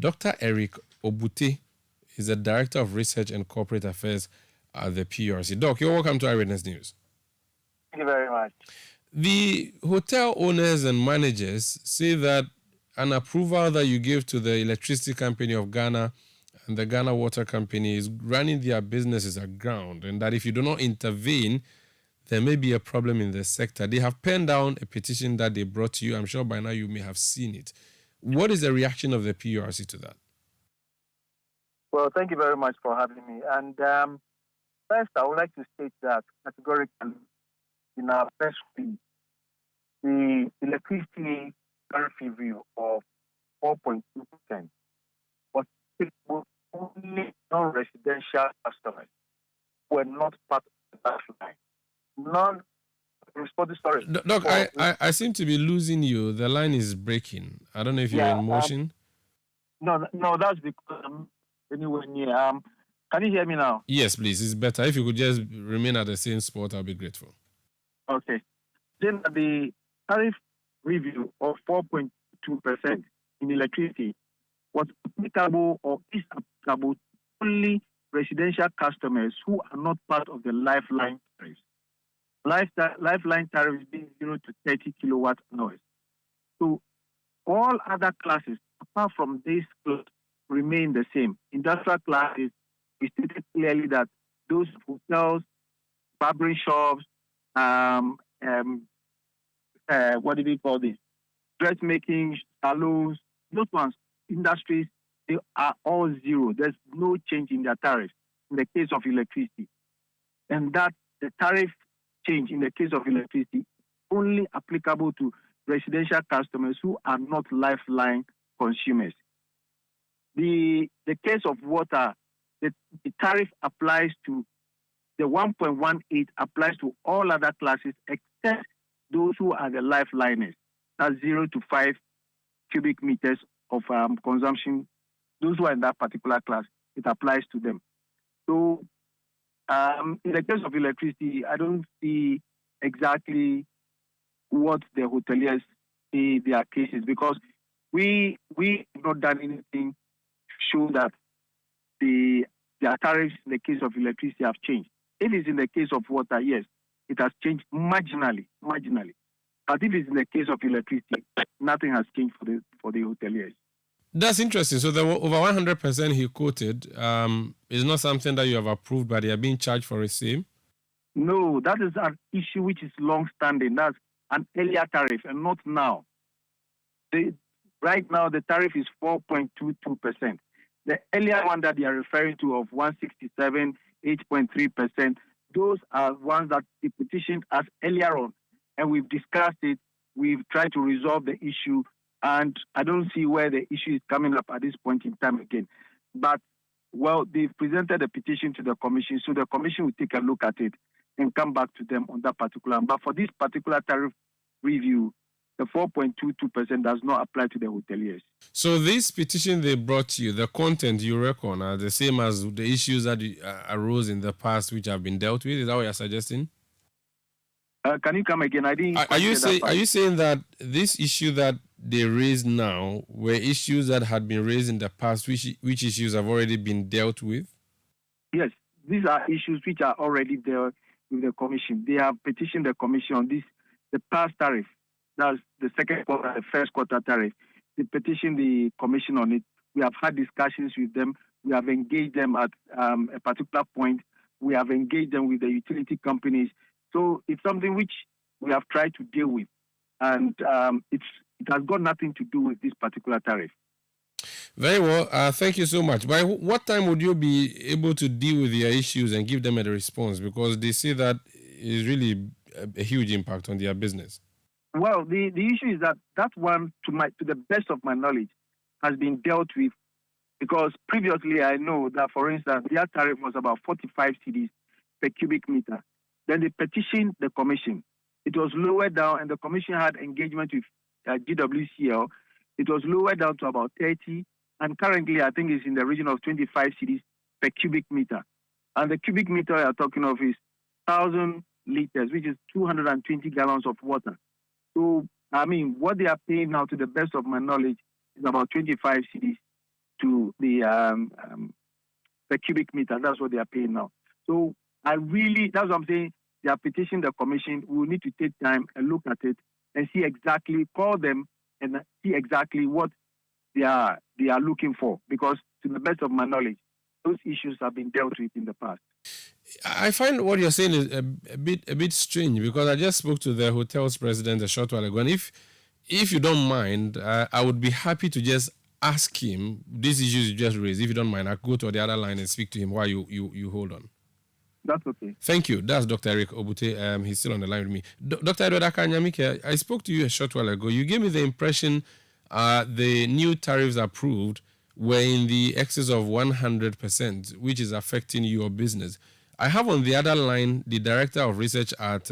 Dr. Eric Obute is the Director of Research and Corporate Affairs at the PURC. Doc, you're welcome to Eyewitness News. Thank you very much. The hotel owners and managers say that an approval that you gave to the Electricity Company of Ghana and the Ghana Water Company is running their businesses aground, and that if you do not intervene, there may be a problem in the sector. They have penned down a petition that they brought to you. I'm sure by now you may have seen it. What is the reaction of the PURC to that? Well, thank you very much for having me. And first, I would like to state that categorically, in our press release, the electricity tariff review of 4.2% was applicable only non-residential customers who were not part of the lifeline. Sorry. Doc, I seem to be losing you. The line is breaking. I don't know if you're in motion. No, that's because I'm anywhere near. Can you hear me now? Yes, please. It's better. If you could just remain at the same spot, I'll be grateful. Okay. Then the tariff review of 4.2% in electricity was applicable or is applicable to only residential customers who are not part of the lifeline tariffs. Lifeline tariffs being 0 to 30 kilowatt hours. So all other classes, apart from this class, remain the same. Industrial classes, we stated clearly that those hotels, barbering shops, what do we call this? Dressmaking, salons, those ones, industries, they are all zero. There's no change in their tariffs in the case of electricity. And that the tariff change in the case of electricity only applicable to residential customers who are not lifeline consumers. The case of water, the tariff applies to the 1.18 applies to all other classes except those who are the lifeliners. That's 0 to 5 cubic meters of consumption. Those who are in that particular class, it applies to them. So in the case of electricity, I don't see exactly what the hoteliers say their cases, because we have not done anything to show that their tariffs in the case of electricity have changed. If it's in the case of water, yes, it has changed marginally. But if it's in the case of electricity, nothing has changed for the hoteliers. That's interesting. So the over 100% he quoted is not something that you have approved, but they are being charged for the same? No, that is an issue which is long-standing. That's an earlier tariff and not now. Right now, the tariff is 4.22%. The earlier one that they are referring to of 167, 8.3%, those are ones that they petitioned us earlier on. And we've discussed it. We've tried to resolve the issue. And I don't see where the issue is coming up at this point in time again. But, well, they've presented a petition to the commission. So the commission will take a look at it and come back to them on that particular. But for this particular tariff review, the 4.22% does not apply to the hoteliers. So this petition they brought to you, the content you reckon are the same as the issues that arose in the past which have been dealt with? Is that what you're suggesting? Can you come again? I didn't. Are you saying that this issue that they raise now were issues that had been raised in the past, which issues have already been dealt with? Yes, these are issues which are already there with the commission. They have petitioned the commission on this, the past tariff. That's the second quarter, the first quarter tariff. They petitioned the commission on it. We have had discussions with them. We have engaged them at a particular point. We have engaged them with the utility companies. So it's something which we have tried to deal with. And it has got nothing to do with this particular tariff. Very well. Thank you so much. By what time would you be able to deal with their issues and give them a response? Because they say that is really a huge impact on their business. Well, the issue is that one, to the best of my knowledge, has been dealt with, because previously I know that, for instance, their tariff was about 45 cedis per cubic meter. Then they petitioned the commission. It was lowered down, and the commission had engagement with GWCL. It was lowered down to about 30, and currently I think it's in the region of 25 cedis per cubic meter. And the cubic meter we are talking of is 1,000 liters, which is 220 gallons of water. So, I mean, what they are paying now, to the best of my knowledge, is about 25 cedis per cubic meter. That's what they are paying now. So that's what I'm saying. They are petitioning the commission. We will need to take time and look at it and see exactly, call them and see exactly what they are looking for. Because to the best of my knowledge, those issues have been dealt with in the past. I find what you're saying is a bit strange, because I just spoke to the hotel's president a short while ago, and if you don't mind, I would be happy to just ask him these issues you just raised. If you don't mind, I'll go to the other line and speak to him while you hold on. That's okay. Thank you. That's Dr. Eric Obute. He's still on the line with me. Dr. Edward Akanyamike, I spoke to you a short while ago. You gave me the impression the new tariffs approved were in the excess of 100%, which is affecting your business. I have on the other line the director of research at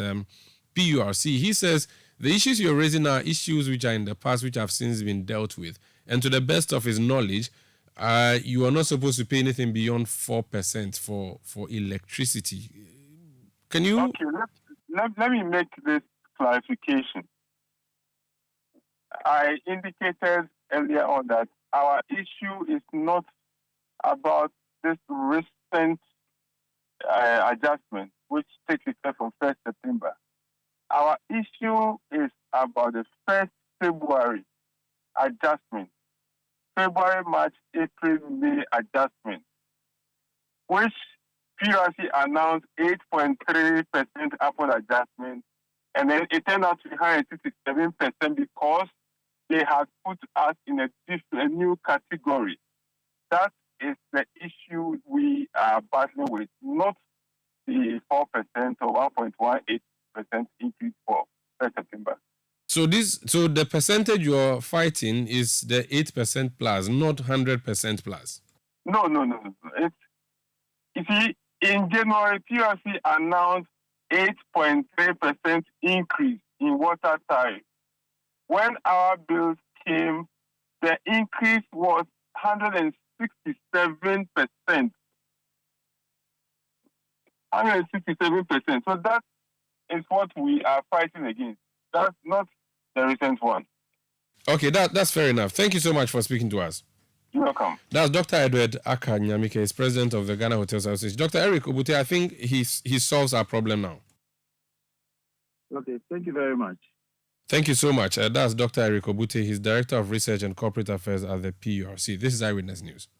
PURC. He says the issues you're raising are issues which are in the past, which have since been dealt with. And to the best of his knowledge, you are not supposed to pay anything beyond 4% for electricity. Can you? Okay, let me make this clarification. I indicated earlier on that our issue is not about this recent adjustment, which takes effect from 1st September. Our issue is about the 1st February adjustment, February, March, April, May adjustment, which PURC announced 8.3% upward adjustment, and then it turned out to be 167% because they had put us in a new category. That is the issue we are battling with, not the 4% or 1.18% increase for 1st September. So the percentage you're fighting is the 8% plus, not 100% plus. No. You see, in January, PURC announced 8.3% increase in water tariff. When our bills came, the increase was 167%. 167%. So that is what we are fighting against. That's not the recent one. Okay, that's fair enough. Thank you so much for speaking to us. You're welcome. That's Dr. Edward Akanyamike, is president of the Ghana Hotels Association. Dr. Eric Obute, I think he solves our problem now. Okay, thank you very much. Thank you so much. That's Dr. Eric Obute. He's Director of Research and Corporate Affairs at the PURC. This is Eyewitness News.